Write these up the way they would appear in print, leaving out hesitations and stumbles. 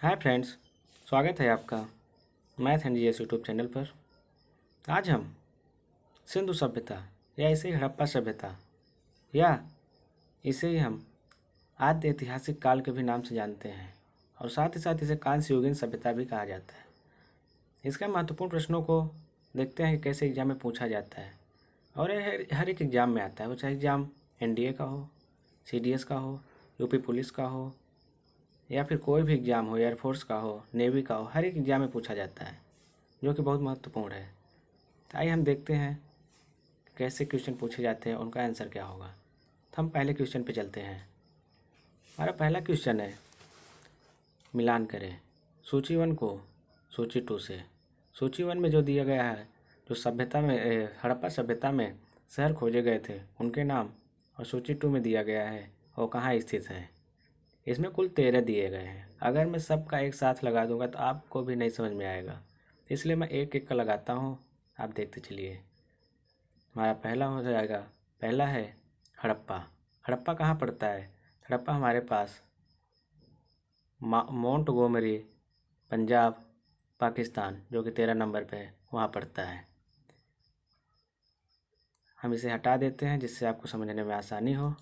Hi friends, स्वागत है आपका math and GS YouTube channel पर। आज हम सिंधु सभ्यता या इसे ही हड़प्पा सभ्यता या इसे ही हम आद्य ऐतिहासिक काल के भी नाम से जानते हैं और साथ ही साथ इसे कांस्य युगीन सभ्यता भी कहा जाता है। इसका महत्वपूर्ण प्रश्नों को देखते हैं कि कैसे एग्जाम में पूछा जाता है और यह हर एक एग्ज़ाम में आता है, वो चाहे एग्ज़ाम एनडीए का हो, सीडीएस का हो, यूपी पुलिस का हो या फिर कोई भी एग्ज़ाम हो, एयरफोर्स का हो, नेवी का हो, हर एक एग्ज़ाम में पूछा जाता है जो कि बहुत महत्वपूर्ण है। तो आइए हम देखते हैं कैसे क्वेश्चन पूछे जाते हैं, उनका आंसर क्या होगा। तो हम पहले क्वेश्चन पे चलते हैं। हमारा पहला क्वेश्चन है, मिलान करें सूची 1 को सूची 2 से। सूची 1 में जो दिया गया है, जो सभ्यता में हड़प्पा सभ्यता में शहर खोजे गए थे उनके नाम, और सूची 2 में दिया गया है वो कहाँ स्थित है। इसमें कुल 13 दिए गए हैं। अगर मैं सबका एक साथ लगा दूंगा तो आपको भी नहीं समझ में आएगा, इसलिए मैं एक एक का लगाता हूँ, आप देखते चलिए। हमारा पहला हो जाएगा, पहला है हड़प्पा। हड़प्पा कहाँ पड़ता है? हड़प्पा हमारे पास मोंटगोमरी, पंजाब, पाकिस्तान, जो कि 13 नंबर पे है, वहाँ पड़ता है। हम इसे हटा देते हैं जिससे आपको समझने में आसानी हो।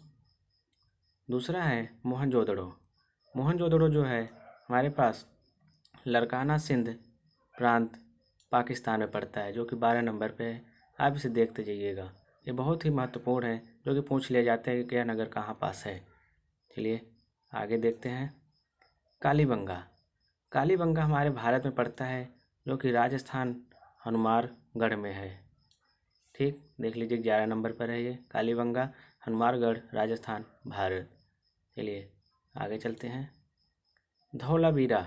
दूसरा है मोहनजोदड़ो। मोहनजोदड़ो जो है हमारे पास लरकाना सिंध प्रांत पाकिस्तान में पड़ता है, जो कि 12 नंबर पे है। आप इसे देखते जाइएगा, ये बहुत ही महत्वपूर्ण है, जो कि पूछ लिए जाते हैं कि क्या नगर कहाँ पास है। चलिए आगे देखते हैं। कालीबंगा। कालीबंगा हमारे भारत में पड़ता है, जो कि राजस्थान हनुमानगढ़ में है। ठीक, देख लीजिए 11 नंबर पर है ये कालीबंगा, हनुमानगढ़, राजस्थान, भारत। चलिए आगे चलते हैं। धौलावीरा।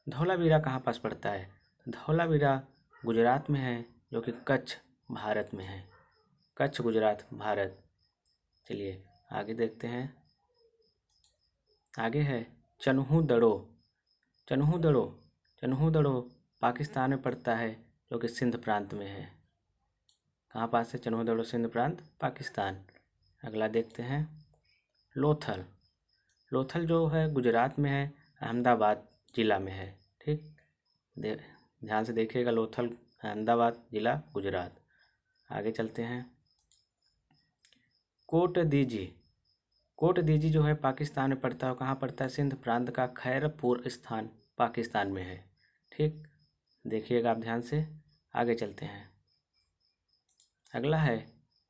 धौलावीरा कहाँ पास पड़ता है? धौलावीरा गुजरात में है, जो कि कच्छ भारत में है। कच्छ, गुजरात, भारत। चलिए आगे देखते हैं। आगे है चन्हू दड़ो। चन्हू दड़ो, चन्हू दड़ो पाकिस्तान में पड़ता है, जो कि सिंध प्रांत में है। कहाँ पास है चन्हू दड़ो? सिंध प्रांत, पाकिस्तान। अगला देखते हैं लोथल। लोथल जो है गुजरात में है, अहमदाबाद जिला में है। ठीक, ध्यान से देखिएगा, लोथल अहमदाबाद जिला, गुजरात। आगे चलते हैं। कोट दीजी। कोट दीजी जो है पाकिस्तान में पड़ता है, कहाँ पड़ता है? सिंध प्रांत का खैरपुर स्थान पाकिस्तान में है। ठीक, देखिएगा आप ध्यान से। आगे चलते हैं। अगला है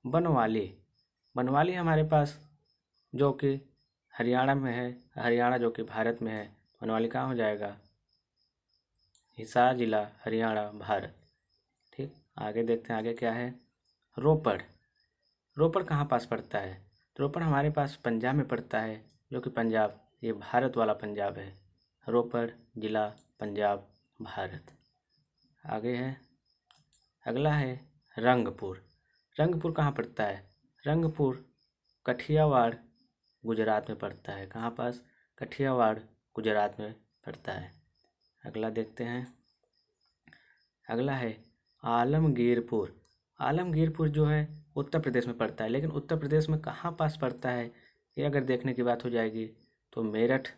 बनवाली। बनवाली हमारे पास जो कि हरियाणा में है, हरियाणा जो कि भारत में है। बनवाली कहाँ हो जाएगा? हिसार जिला, हरियाणा, भारत। ठीक, आगे देखते हैं आगे क्या है। रोपड़। रोपड़ कहाँ पास पड़ता है? रोपड़ हमारे पास पंजाब में पड़ता है, जो कि पंजाब, ये भारत वाला पंजाब है। रोपड़ जिला, पंजाब, भारत। आगे है, अगला है रंगपुर। रंगपुर कहाँ पड़ता है? रंगपुर कठियावाड़, गुजरात में पड़ता है। कहाँ पास? कठियावाड़, गुजरात में पड़ता है। अगला देखते हैं। अगला है आलमगीरपुर। आलमगीरपुर जो है उत्तर प्रदेश में पड़ता है, लेकिन उत्तर प्रदेश में कहाँ पास पड़ता है ये अगर देखने की बात हो जाएगी तो मेरठ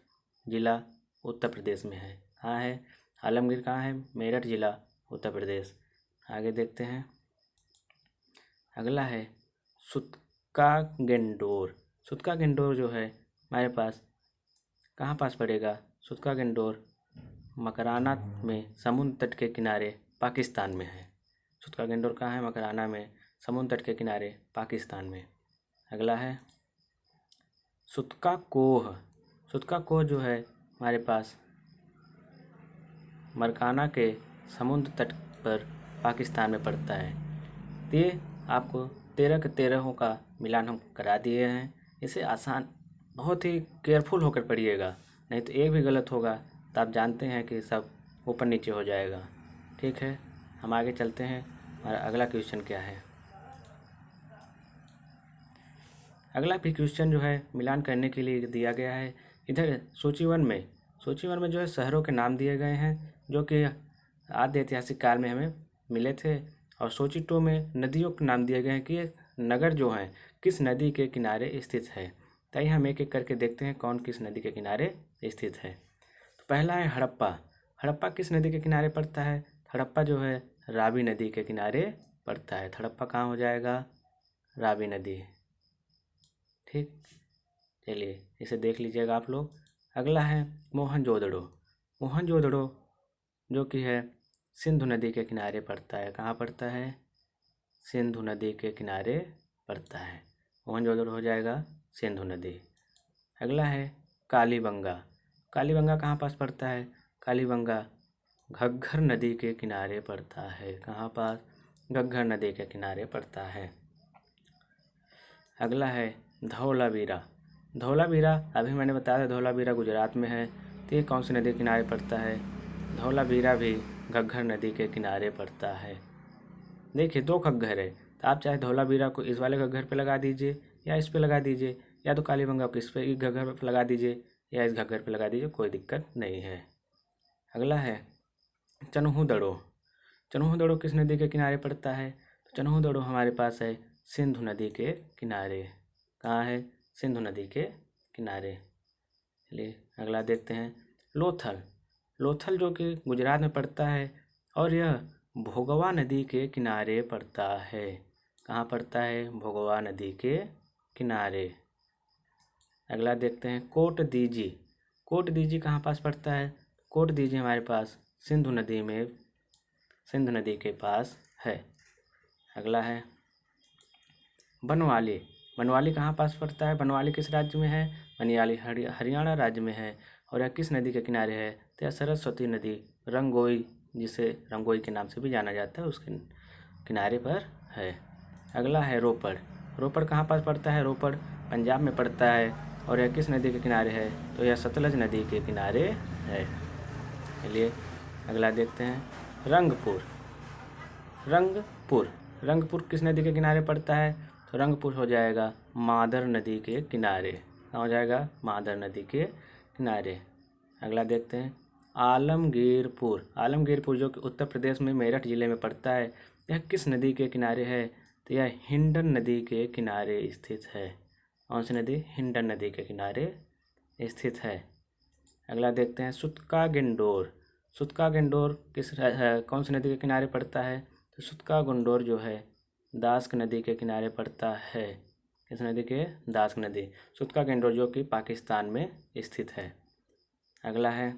जिला, उत्तर प्रदेश में है। कहाँ है आलमगीर? कहाँ है? मेरठ जिला, उत्तर प्रदेश। आगे देखते हैं। अगला है सुतका गेंडोर। सुतका गेंडोर जो है हमारे पास कहाँ पास पड़ेगा? सुतका गेंडोर मकराना में, समुद्र तट के किनारे, पाकिस्तान में है। सुतका गेंडोर कहाँ है? मकराना में, समुद्र तट के किनारे, पाकिस्तान में। अगला है सुतका कोह। सुतका कोह जो है हमारे पास मरकाना के समुद्र तट पर, पाकिस्तान में पड़ता है। तो ये आपको 13 के 13 का मिलान हम करा दिए हैं। इसे आसान, बहुत ही केयरफुल होकर पढ़िएगा, नहीं तो एक भी गलत होगा तो आप जानते हैं कि सब ऊपर नीचे हो जाएगा। ठीक है, हम आगे चलते हैं। हमारा अगला क्वेश्चन क्या है? अगला भी क्वेश्चन जो है मिलान करने के लिए दिया गया है। इधर सूची 1 में, सूची 1 में जो है शहरों के नाम दिए गए हैं, जो कि आद्य ऐतिहासिक काल में हमें मिले थे। और सूची 2 में नदियों के नाम दिए गए हैं कि नगर जो हैं किस नदी के किनारे स्थित है। ताकि हम एक एक करके देखते हैं कौन किस नदी के किनारे स्थित है। तो पहला है हड़प्पा। हड़प्पा किस नदी के किनारे पड़ता है? हड़प्पा जो है रावी नदी के किनारे पड़ता है। हड़प्पा कहाँ हो जाएगा? रावी नदी। ठीक, चलिए इसे देख लीजिएगा आप लोग। अगला है मोहनजोदड़ो। मोहनजोदड़ो जो कि है सिंधु नदी के किनारे पड़ता है। कहाँ पड़ता है? सिंधु नदी के किनारे पड़ता है। मोहनजोदड़ो हो जाएगा सिंधु नदी। अगला है कालीबंगा। कालीबंगा कहाँ पास पड़ता है? कालीबंगा घग्घर नदी के किनारे पड़ता है। कहाँ पास? घग्घर नदी के किनारे पड़ता है। अगला है धौलावीरा। धौलावीरा अभी मैंने बताया था, धौलावीरा गुजरात में है। तो ये कौन सी नदी के किनारे पड़ता है? धौलावीरा भी घग्घर नदी के किनारे पड़ता है। देखिए दो घग्घर है, तो आप चाहे धौलावीरा को इस वाले घग्घर पे लगा दीजिए या इस पे लगा दीजिए, या तो कालीबंगा को इस पे इस घग्घर पे लगा दीजिए या इस घग्घर पे लगा दीजिए, कोई दिक्कत नहीं है। अगला है चन्हूदड़ो। चन्हूदड़ो किस नदी के किनारे पड़ता है? तो चन्हूदड़ो हमारे पास है सिंधु नदी के किनारे। कहाँ है? सिंधु नदी के किनारे। चलिए अगला देखते हैं लोथल। लोथल जो कि गुजरात में पड़ता है और यह भोगवा नदी के किनारे पड़ता है। कहाँ पड़ता है? भोगवा नदी के किनारे। अगला देखते हैं कोट दीजी। कोट दीजी कहाँ पास पड़ता है? कोट दीजी हमारे पास सिंधु नदी में, सिंधु नदी के पास है। अगला है बनवाली। बनवाली कहाँ पास पड़ता है? बनवाली किस राज्य में है? बनवाली हरियाणा राज्य में है। और यह किस नदी के किनारे है? तो यह सरस्वती नदी रंगोई, जिसे रंगोई के नाम से भी जाना जाता है, उसके किनारे पर है। अगला है रोपड़। रोपड़ कहाँ पास पड़ता है? रोपड़ पंजाब में पड़ता है और यह किस नदी के किनारे है? तो यह सतलज नदी के किनारे है। चलिए अगला देखते हैं रंगपुर। रंगपुर रंगपुर किस नदी के किनारे पड़ता है? तो रंगपुर हो जाएगा मादर नदी के किनारे। कहाँ हो जाएगा? मादर नदी के किनारे। अगला देखते हैं आलमगीरपुर। आलमगीरपुर जो कि उत्तर प्रदेश में मेरठ जिले में पड़ता है, यह किस नदी के किनारे है? तो यह हिंडन नदी के किनारे स्थित है। कौन सी नदी? हिंडन नदी के किनारे स्थित है। अगला देखते हैं सुतका गेंडोर। सुतका गेंडोर कौन सी नदी के किनारे पड़ता है? तो सुतका गेंडोर जो है दास्क नदी के किनारे पड़ता है। किस नदी के? दास्क नदी। सुतका गेंडोर जो कि पाकिस्तान में स्थित है। अगला है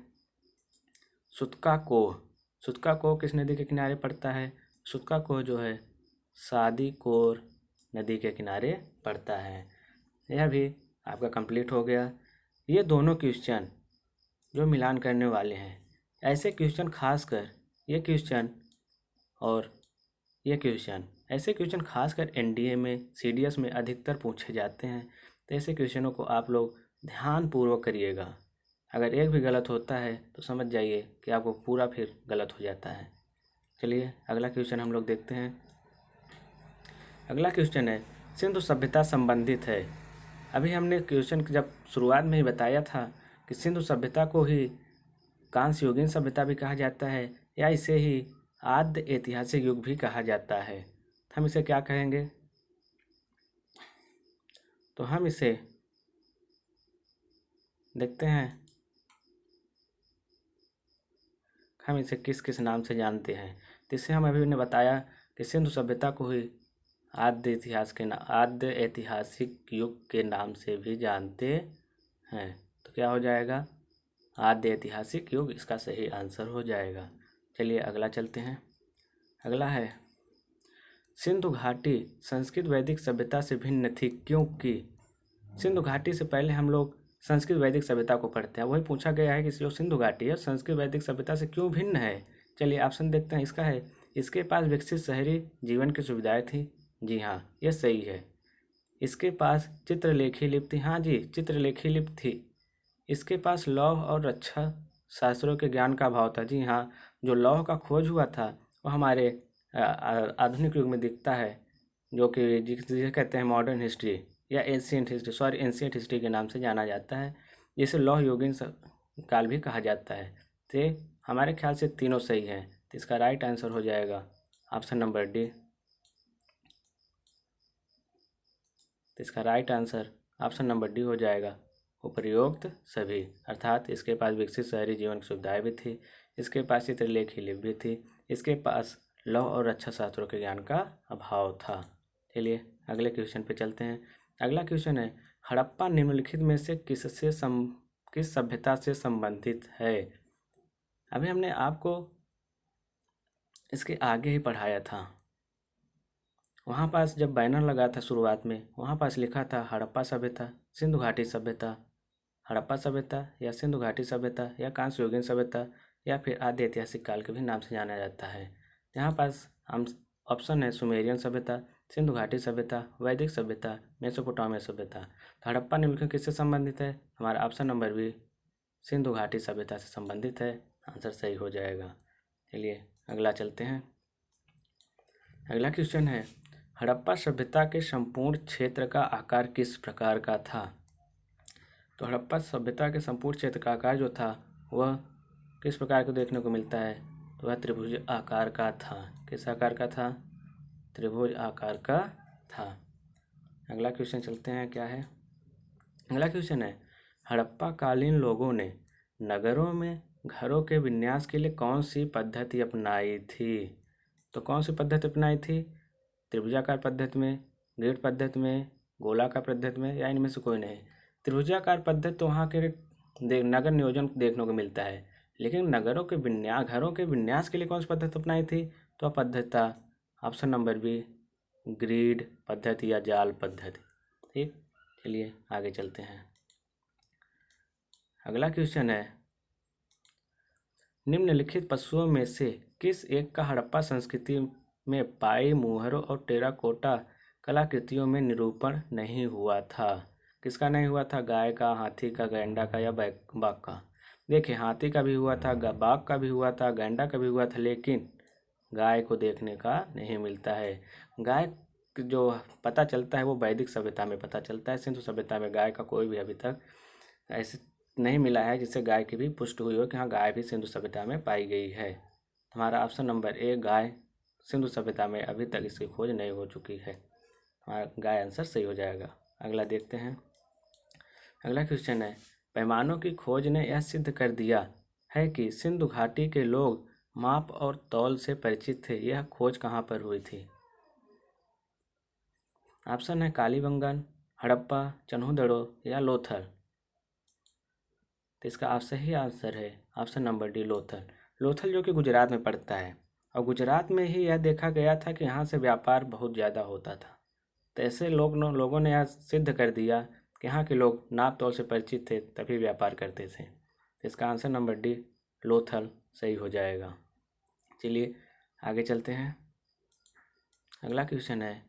सुतका कोह। सुतका कोह किस नदी के किनारे पड़ता है? सुतका कोह जो है सादी कोर नदी के किनारे पड़ता है। यह भी आपका कंप्लीट हो गया। ये दोनों क्वेश्चन जो मिलान करने वाले हैं, ऐसे क्वेश्चन खासकर ये क्वेश्चन और ये क्वेश्चन, ऐसे क्वेश्चन खासकर एनडीए में, सीडीएस में अधिकतर पूछे जाते हैं। तो ऐसे क्वेश्चनों को आप लोग ध्यानपूर्वक करिएगा। अगर एक भी गलत होता है तो समझ जाइए कि आपको पूरा फिर गलत हो जाता है। चलिए अगला क्वेश्चन हम लोग देखते हैं। अगला क्वेश्चन है सिंधु सभ्यता संबंधित है। अभी हमने क्वेश्चन जब शुरुआत में ही बताया था कि सिंधु सभ्यता को ही कांस्य युगीन सभ्यता भी कहा जाता है या इसे ही आद्य ऐतिहासिक युग भी कहा जाता है। हम इसे क्या कहेंगे? तो हम इसे देखते हैं, हम इसे किस किस नाम से जानते हैं। जिससे हम अभी ने बताया कि सिंधु सभ्यता को ही आद्य ऐतिहासिक युग के नाम से भी जानते हैं। तो क्या हो जाएगा? आद्य ऐतिहासिक युग इसका सही आंसर हो जाएगा। चलिए अगला चलते हैं। अगला है सिंधु घाटी संस्कृत वैदिक सभ्यता से भिन्न थी क्योंकि। सिंधु घाटी से पहले हम लोग संस्कृत वैदिक सभ्यता को पढ़ते हैं। वही पूछा गया है कि जो सिंधु घाटी है संस्कृत वैदिक सभ्यता से क्यों भिन्न है। चलिए ऑप्शन देखते हैं। इसका है इसके पास विकसित शहरी जीवन की सुविधाएं थी। जी हाँ, यह सही है। इसके पास चित्रलेखी लिपि थी। हाँ जी, चित्रलेखी लिपि थी। इसके पास लौह और रक्षा शास्त्रों के ज्ञान का अभाव था। जी हाँ, जो लौह का खोज हुआ था वो हमारे आधुनिक युग में दिखता है, जो कि जिसे कहते हैं मॉडर्न हिस्ट्री या एंशिएंट हिस्ट्री के नाम से जाना जाता है, जिसे लौह युगीन काल भी कहा जाता है। तो हमारे ख्याल से तीनों सही हैं। तो इसका राइट आंसर हो जाएगा ऑप्शन नंबर डी। तो इसका right answer option number D हो जाएगा। उपयुक्त सभी, अर्थात इसके पास विकसित शहरी जीवन की सुविधाएं भी थी, इसके पास चित्रलेखी लिपि भी थी, इसके पास लौह और रक्षा शास्त्रों के ज्ञान का अभाव था। चलिए अगले क्वेश्चन पे चलते हैं। अगला क्वेश्चन है, हड़प्पा निम्नलिखित में से किस सभ्यता से संबंधित है? अभी हमने आपको इसके आगे ही पढ़ाया था। वहाँ पास जब बैनर लगा था शुरुआत में, वहाँ पास लिखा था हड़प्पा सभ्यता, सिंधु घाटी सभ्यता, हड़प्पा सभ्यता या सिंधु घाटी सभ्यता या कांस्ययुगीन सभ्यता या फिर आद्य ऐतिहासिक काल के भी नाम से जाना जाता है। यहाँ पास हम ऑप्शन है सुमेरियन सभ्यता, सिंधु घाटी सभ्यता, वैदिक सभ्यता, मेसोपोटामिया सभ्यता। तो हड़प्पा निम्नलिखित किससे संबंधित है? हमारा ऑप्शन नंबर बी सिंधु घाटी सभ्यता से संबंधित है, आंसर सही हो जाएगा। चलिए अगला चलते हैं। अगला क्वेश्चन है, हड़प्पा सभ्यता के संपूर्ण क्षेत्र का आकार किस प्रकार का था? तो हड़प्पा सभ्यता के संपूर्ण क्षेत्र का आकार जो था वह किस प्रकार को देखने को मिलता है? तो वह त्रिभुज आकार का था। किस आकार का था? त्रिभुज आकार का था। अगला क्वेश्चन चलते हैं, क्या है? अगला क्वेश्चन है, हड़प्पा कालीन लोगों ने नगरों में घरों के विन्यास के लिए कौन सी पद्धति अपनाई थी? तो कौन सी पद्धति अपनाई थी? त्रिभुजाकार पद्धति में, ग्रिड पद्धति में, गोलाकार पद्धति में या इनमें से कोई नहीं? त्रिभुजाकार पद्धति तो वहाँ के नगर नियोजन देखने को मिलता है, लेकिन घरों के विन्यास के लिए कौन सी पद्धति अपनाई थी? तो पद्धति था ऑप्शन नंबर बी ग्रिड पद्धति या जाल पद्धति। ठीक, चलिए आगे चलते हैं। अगला क्वेश्चन है, निम्नलिखित पशुओं में से किस एक का हड़प्पा संस्कृति में पाई मुहरों और टेराकोटा कलाकृतियों में निरूपण नहीं हुआ था? किसका नहीं हुआ था? गाय का, हाथी का, गैंडा का या बाघ का? देखिए हाथी का भी हुआ था, बाघ का भी हुआ था, गैंडा का भी हुआ था, लेकिन गाय को देखने का नहीं मिलता है। गाय जो पता चलता है वो वैदिक सभ्यता में पता चलता है। सिंधु सभ्यता में गाय का कोई भी अभी तक ऐसे नहीं मिला है जिससे गाय की भी पुष्टि हुई हो कि हाँ गाय भी सिंधु सभ्यता में पाई गई है। हमारा ऑप्शन नंबर ए गाय सिंधु सभ्यता में अभी तक इसकी खोज नहीं हो चुकी है। हमारा गाय आंसर सही हो जाएगा। अगला देखते हैं। अगला क्वेश्चन है, पैमानों की खोज ने यह सिद्ध कर दिया है कि सिंधु घाटी के लोग माप और तौल से परिचित थे। यह खोज कहाँ पर हुई थी? ऑप्शन है कालीबंगन, हड़प्पा, चन्हूदड़ो या लोथल। तो इसका सही आंसर है option number D Lothal. Lothal जो कि गुजरात में पड़ता है, और गुजरात में ही यह देखा गया था कि यहाँ से व्यापार बहुत ज़्यादा होता था। तो ऐसे लोगों ने यह सिद्ध कर दिया कि यहाँ के लोग नाप तौल से परिचित थे, तभी व्यापार करते थे। तो इसका आंसर नंबर डी लोथल सही हो जाएगा। चलिए आगे चलते हैं। अगला क्वेश्चन है,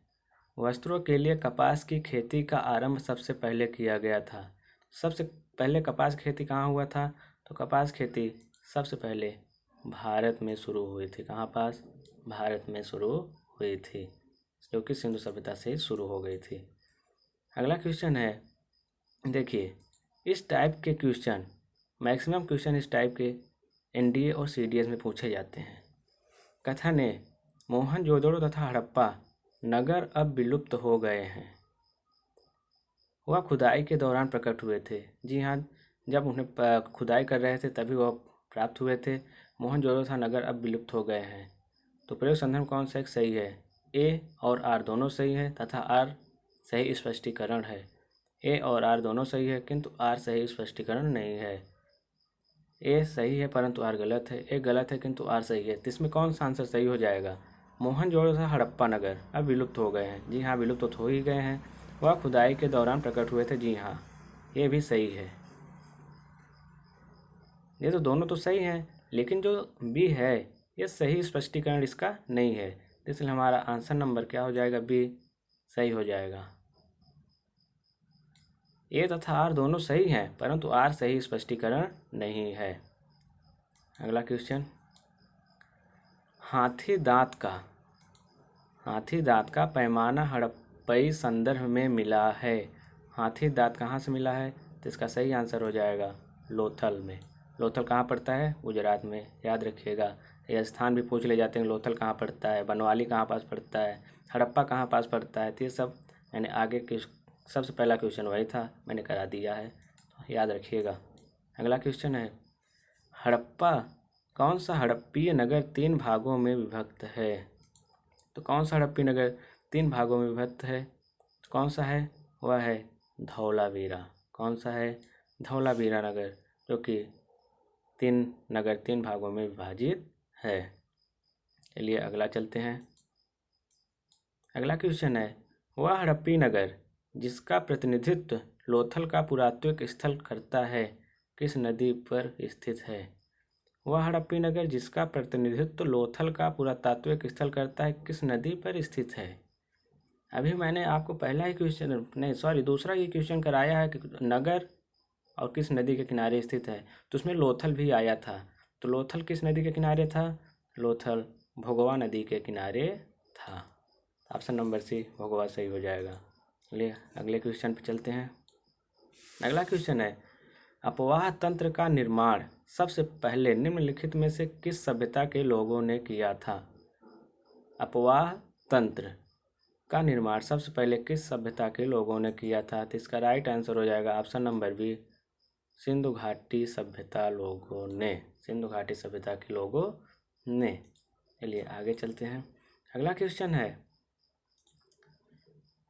वस्त्रों के लिए कपास की खेती का आरंभ सबसे पहले किया गया था। सबसे पहले कपास खेती कहाँ हुआ था? तो कपास खेती सबसे पहले भारत में शुरू हुई थी। कहाँ पास? भारत में शुरू हुई थी, जो कि सिंधु सभ्यता से शुरू हो गई थी। अगला क्वेश्चन है, देखिए इस टाइप के क्वेश्चन, मैक्सिमम क्वेश्चन इस टाइप के एनडीए और सीडीएस में पूछे जाते हैं। कथन है, मोहनजोदड़ो तथा हड़प्पा नगर अब विलुप्त हो गए हैं। वह खुदाई के दौरान प्रकट हुए थे। जी हाँ, जब उन्हें खुदाई कर रहे थे तभी वह प्राप्त हुए थे। मोहनजोदड़ो तथा नगर अब विलुप्त हो गए हैं। तो प्रयोग संदर्भ कौन सा एक सही है? ए और आर दोनों सही है तथा आर सही स्पष्टीकरण है। ए और आर दोनों सही है किंतु आर सही स्पष्टीकरण नहीं है। ए सही है परंतु आर गलत है, ए गलत है किंतु आर सही है। तो इसमें कौन सा आंसर सही हो जाएगा? मोहनजोदड़ो तथा हड़प्पा नगर अब विलुप्त हो गए हैं। जी हाँ, विलुप्त तो हो ही गए हैं। वह खुदाई के दौरान प्रकट हुए थे। जी हाँ, ये भी सही है। ये तो दोनों तो सही हैं, लेकिन जो बी है ये सही स्पष्टीकरण इसका नहीं है, इसलिए हमारा आंसर नंबर क्या हो जाएगा? बी सही हो जाएगा। ए तथा आर दोनों सही हैं परंतु आर सही स्पष्टीकरण नहीं है। अगला क्वेश्चन, हाथी दांत का पैमाना हड़प्पई संदर्भ में मिला है। हाथी दांत कहाँ से मिला है? तो इसका सही आंसर हो जाएगा लोथल में। लोथल कहाँ पड़ता है? गुजरात में, याद रखिएगा। ये स्थान भी पूछ ले जाते हैं, लोथल कहाँ पड़ता है, बनवाली कहाँ पास पड़ता है, हड़प्पा कहाँ पास पड़ता है। तो ये सब मैंने आगे के सबसे पहला क्वेश्चन वही था, मैंने करा दिया है। तो याद रखिएगा। अगला क्वेश्चन है, हड़प्पा, कौन सा हड़प्पीय नगर 3 भागों में विभक्त है? तो कौन सा हड़प्पी नगर 3 भागों में विभक्त है? कौन सा है? वह है धौलावीरा। कौन सा है? धौलावीरा नगर, जो कि 3 भागों में विभाजित है। चलिए अगला चलते हैं। अगला क्वेश्चन है, वह हड़प्पी नगर जिसका प्रतिनिधित्व लोथल का पुरातात्विक स्थल करता है किस नदी पर स्थित है? वह हड़प्पी नगर जिसका प्रतिनिधित्व लोथल का पुरातात्विक स्थल करता है किस नदी पर स्थित है? अभी मैंने आपको पहला ही क्वेश्चन, नहीं सॉरी, दूसरा ही क्वेश्चन कराया है कि नगर और किस नदी के किनारे स्थित है, तो उसमें लोथल भी आया था। तो लोथल किस नदी के किनारे था? लोथल भोगवा नदी के किनारे था। ऑप्शन नंबर सी भोगवा सही हो जाएगा। चलिए अगले क्वेश्चन पे चलते हैं। अगला क्वेश्चन है, अपवाह तंत्र का निर्माण सबसे पहले निम्नलिखित में से किस सभ्यता के लोगों ने किया था? अपवाह तंत्र का निर्माण सबसे पहले किस सभ्यता के लोगों ने किया था? तो इसका राइट आंसर हो जाएगा ऑप्शन नंबर बी, सिंधु घाटी सभ्यता लोगों ने। सिंधु घाटी सभ्यता के लोगों ने। चलिए आगे चलते हैं। अगला क्वेश्चन है,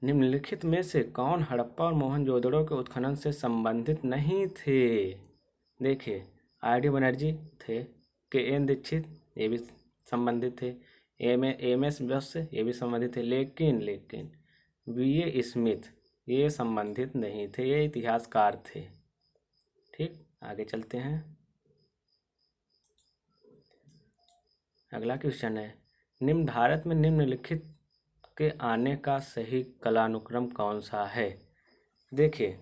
निम्नलिखित में से कौन हड़प्पा और मोहनजोदड़ो के उत्खनन से संबंधित नहीं थे? देखिए, आर डी बनर्जी थे, के एन दीक्षित ये भी संबंधित थे, एम एस व्यास ये भी संबंधित थे, लेकिन बी ए स्मिथ ये संबंधित नहीं थे, ये इतिहासकार थे। ठीक, आगे चलते हैं। अगला क्वेश्चन है, निम्न भारत में निम्नलिखित के आने का सही कालानुक्रम कौन सा है? देखिए,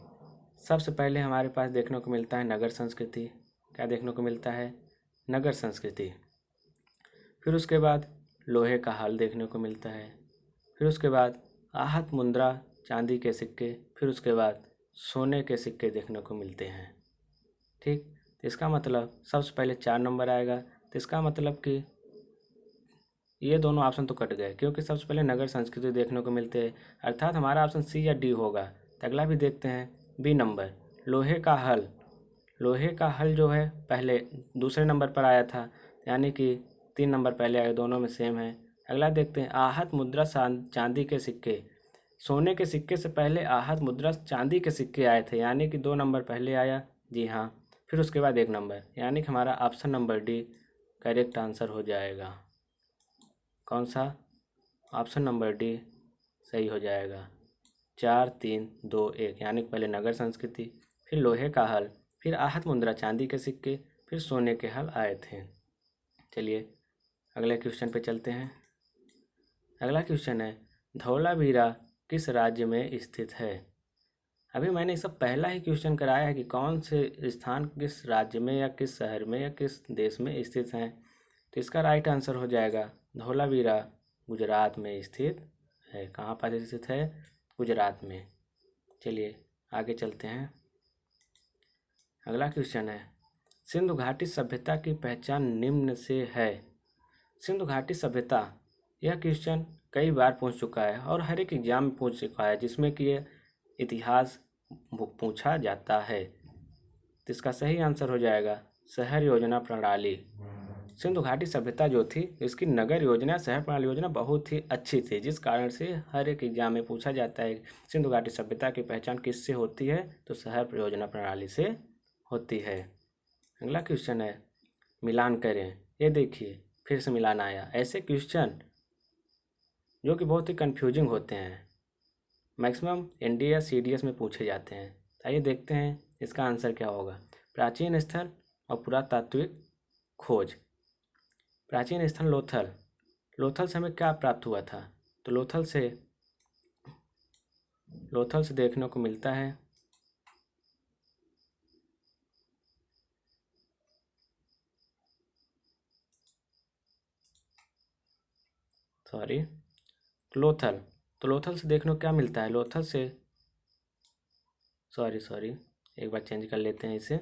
सबसे पहले हमारे पास देखने को मिलता है नगर संस्कृति। क्या देखने को मिलता है? नगर संस्कृति। फिर उसके बाद लोहे का हल देखने को मिलता है। फिर उसके बाद आहत मुद्रा चांदी के सिक्के। फिर उसके बाद सोने के सिक्के देखने को मिलते हैं। ठीक, तो इसका मतलब सबसे पहले 4 नंबर आएगा। तो इसका मतलब कि ये दोनों ऑप्शन तो कट गए, क्योंकि सबसे पहले नगर संस्कृति देखने को मिलते हैं, अर्थात हमारा ऑप्शन सी या डी होगा। तो अगला भी देखते हैं, बी नंबर लोहे का हल। लोहे का हल जो है पहले दूसरे नंबर पर आया था, यानी कि 3 नंबर पहले आए, दोनों में सेम है। अगला देखते हैं, आहत मुद्रा चांदी के सिक्के। सोने के सिक्के से पहले आहत मुद्रा चांदी के सिक्के आए थे, यानी कि 2 नंबर पहले आया। जी हाँ, फिर उसके बाद 1 नंबर, यानी कि हमारा option number D correct answer हो जाएगा। कौन सा? ऑप्शन नंबर डी सही हो जाएगा। 4 3 2 1, यानी कि पहले नगर संस्कृति, फिर लोहे का हल, फिर आहत मुद्रा चांदी के सिक्के, फिर सोने के हल आए थे। चलिए अगले क्वेश्चन पे चलते हैं। अगला क्वेश्चन है, धौलावीरा किस राज्य में स्थित है? अभी मैंने सब पहला ही क्वेश्चन कराया है कि कौन से स्थान किस राज्य में या किस शहर में या किस देश में स्थित हैं। तो इसका राइट आंसर हो जाएगा, धौलावीरा गुजरात में स्थित है। कहाँ पर स्थित है? गुजरात में। चलिए आगे चलते हैं। अगला क्वेश्चन है, सिंधु घाटी सभ्यता की पहचान निम्न से है। सिंधु घाटी सभ्यता, यह क्वेश्चन कई बार पूछ चुका है और हर एक एग्जाम में पूछ चुका है, जिसमें कि ये इतिहास पूछा जाता है। तो इसका सही आंसर हो जाएगा शहर योजना प्रणाली। सिंधु घाटी सभ्यता जो थी, इसकी नगर योजना, शहर प्रणाली योजना बहुत ही अच्छी थी, जिस कारण से हर एक एग्जाम में पूछा जाता है सिंधु घाटी सभ्यता की पहचान किससे होती है? तो शहर योजना प्रणाली से होती है। अगला क्वेश्चन है, मिलान करें। ये देखिए फिर से मिलान आया। ऐसे क्वेश्चन जो कि बहुत ही कन्फ्यूजिंग होते हैं, मैक्सिमम एनडीए या सीडीएस में पूछे जाते हैं। आइए देखते हैं इसका आंसर क्या होगा। प्राचीन स्थल और पुरातात्विक खोज। प्राचीन स्थल लोथल। लोथल से हमें क्या प्राप्त हुआ था? तो लोथल से देखने को मिलता है सॉरी लोथल। तो लोथल से देखने को क्या मिलता है? लोथल से सॉरी एक बार चेंज कर लेते हैं इसे।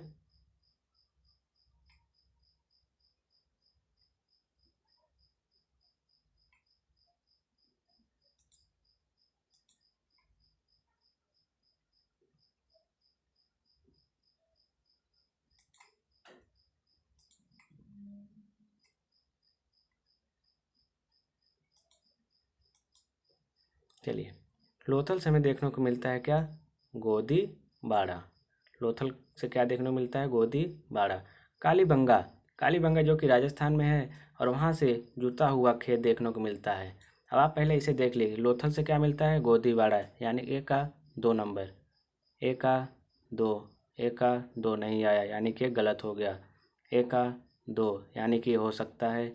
चलिए, लोथल से हमें देखने को मिलता है क्या? गोदी बाड़ा। लोथल से क्या देखने को मिलता है? गोदी बाड़ा। कालीबंगा, कालीबंगा जो कि राजस्थान में है और वहाँ से जुता हुआ खेत देखने को मिलता है। अब आप पहले इसे देख लीजिए, लोथल से क्या मिलता है? गोदी बाड़ा, यानी ए का 2 नंबर। ए का 2, ए का 2 नहीं आया, यानी कि गलत हो गया। ए का 2, यानी कि हो सकता है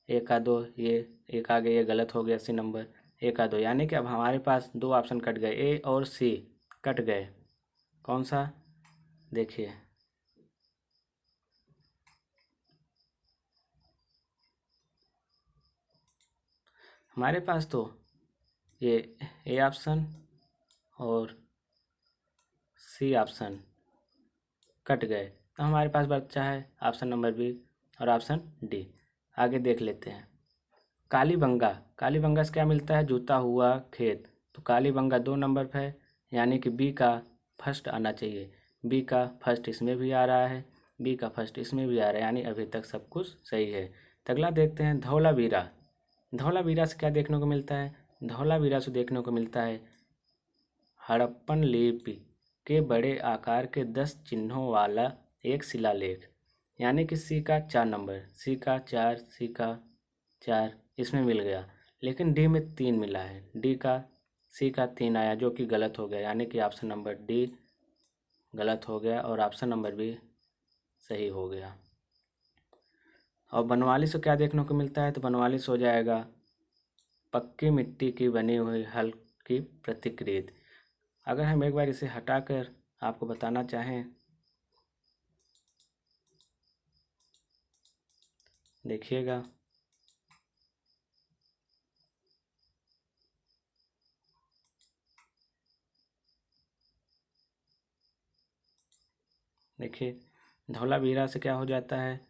ए का 2, ये एक आगे ये गलत हो गया, सी नंबर। ए का 2, यानी कि अब हमारे पास 2 ऑप्शन कट गए, ए और सी कट गए। कौन सा? देखिए, हमारे पास तो ये ए ऑप्शन और सी ऑप्शन कट गए, तो हमारे पास बचा है ऑप्शन नंबर बी और ऑप्शन डी। आगे देख लेते हैं। कालीबंगा, कालीबंगा से क्या मिलता है? जूता हुआ खेत। तो कालीबंगा 2 नंबर पर है, यानी कि बी का फर्स्ट आना चाहिए। बी का फर्स्ट इसमें भी आ रहा है, बी का फर्स्ट इसमें भी आ रहा है, यानी अभी तक सब कुछ सही है। तो अगला देखते हैं धौलावीरा। धौलावीरा से क्या देखने को मिलता है? धौलावीरा से देखने को मिलता है हड़प्पन लिपि के बड़े आकार के 10 चिन्हों वाला एक शिलालेख, यानी कि सी का 4 नंबर। सी का 4, सी का 4 इसमें मिल गया, लेकिन डी में 3 मिला है। डी का सी का 3 आया, जो कि गलत हो गया, यानी कि ऑप्शन नंबर डी गलत हो गया और ऑप्शन नंबर बी सही हो गया। और बनवाली से क्या देखने को मिलता है? तो बनवाली से हो जाएगा पक्की मिट्टी की बनी हुई हल्की प्रतिकृति। अगर हम एक बार इसे हटाकर आपको बताना चाहें, देखिएगा, देखिए, धौलावीरा से क्या हो जाता है?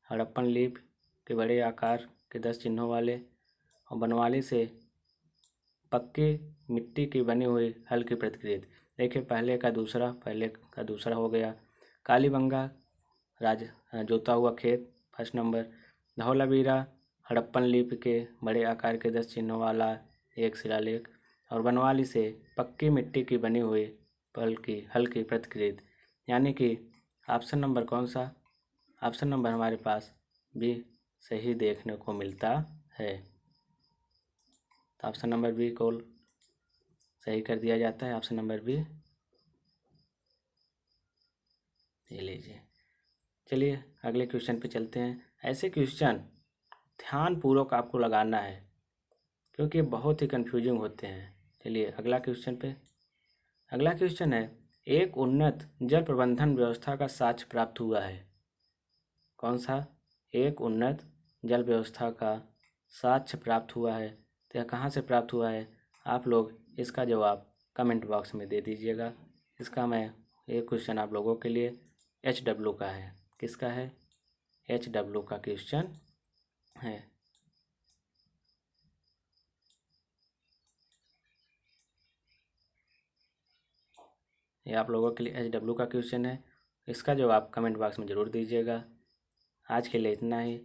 हड़प्पन लिपि के बड़े आकार के 10 चिन्हों वाले। और बनवाली से पक्की मिट्टी की बनी हुई हल्की प्रतिकृति। देखिए, पहले का दूसरा हो गया। कालीबंगा राज जोता हुआ खेत फर्स्ट नंबर। धौलावीरा हड़प्पन लिपि के बड़े आकार के 10 चिन्हों वाला एक शिलालेख। और बनवाली से पक्की मिट्टी की बनी हुई हल्की हल्की प्रतिकृति, यानी कि ऑप्शन नंबर कौन सा? ऑप्शन नंबर हमारे पास बी सही देखने को मिलता है। तो ऑप्शन नंबर बी को सही कर दिया जाता है, ऑप्शन नंबर बी। ये लीजिए। चलिए अगले क्वेश्चन पे चलते हैं। ऐसे क्वेश्चन ध्यानपूर्वक आपको लगाना है, क्योंकि बहुत ही कन्फ्यूजिंग होते हैं। चलिए अगला क्वेश्चन पे। अगला क्वेश्चन है, एक उन्नत जल प्रबंधन व्यवस्था का साक्ष्य प्राप्त हुआ है। कौन सा? एक उन्नत जल व्यवस्था का साक्ष्य प्राप्त हुआ है। तो यह कहाँ से प्राप्त हुआ है? आप लोग इसका जवाब कमेंट बॉक्स में दे दीजिएगा। इसका मैं एक क्वेश्चन आप लोगों के लिए HW का है। किसका है? HW का क्वेश्चन है। ये आप लोगों के लिए HW का क्वेश्चन है। इसका जवाब कमेंट बॉक्स में ज़रूर दीजिएगा। आज के लिए इतना ही।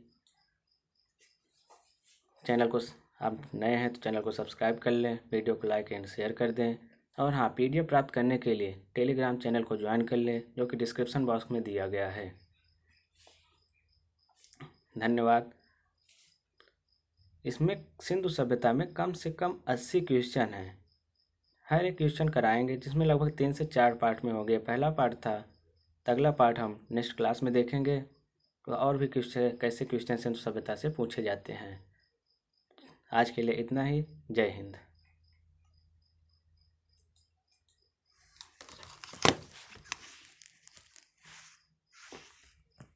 चैनल को आप नए हैं तो चैनल को सब्सक्राइब कर लें, वीडियो को लाइक एंड शेयर कर दें। और हाँ, PDF प्राप्त करने के लिए टेलीग्राम चैनल को ज्वाइन कर लें, जो कि डिस्क्रिप्शन बॉक्स में दिया गया है। धन्यवाद। इसमें सिंधु सभ्यता में कम से कम 80 क्वेश्चन हैं। हर एक क्वेश्चन कराएंगे, जिसमें लगभग 3 से 4 पार्ट में हो गया। पहला पार्ट था, तो अगला पार्ट हम नेक्स्ट क्लास में देखेंगे। तो और भी क्वेश्चन, कैसे क्वेश्चन सिंधु सभ्यता से पूछे जाते हैं। आज के लिए इतना ही। जय हिंद।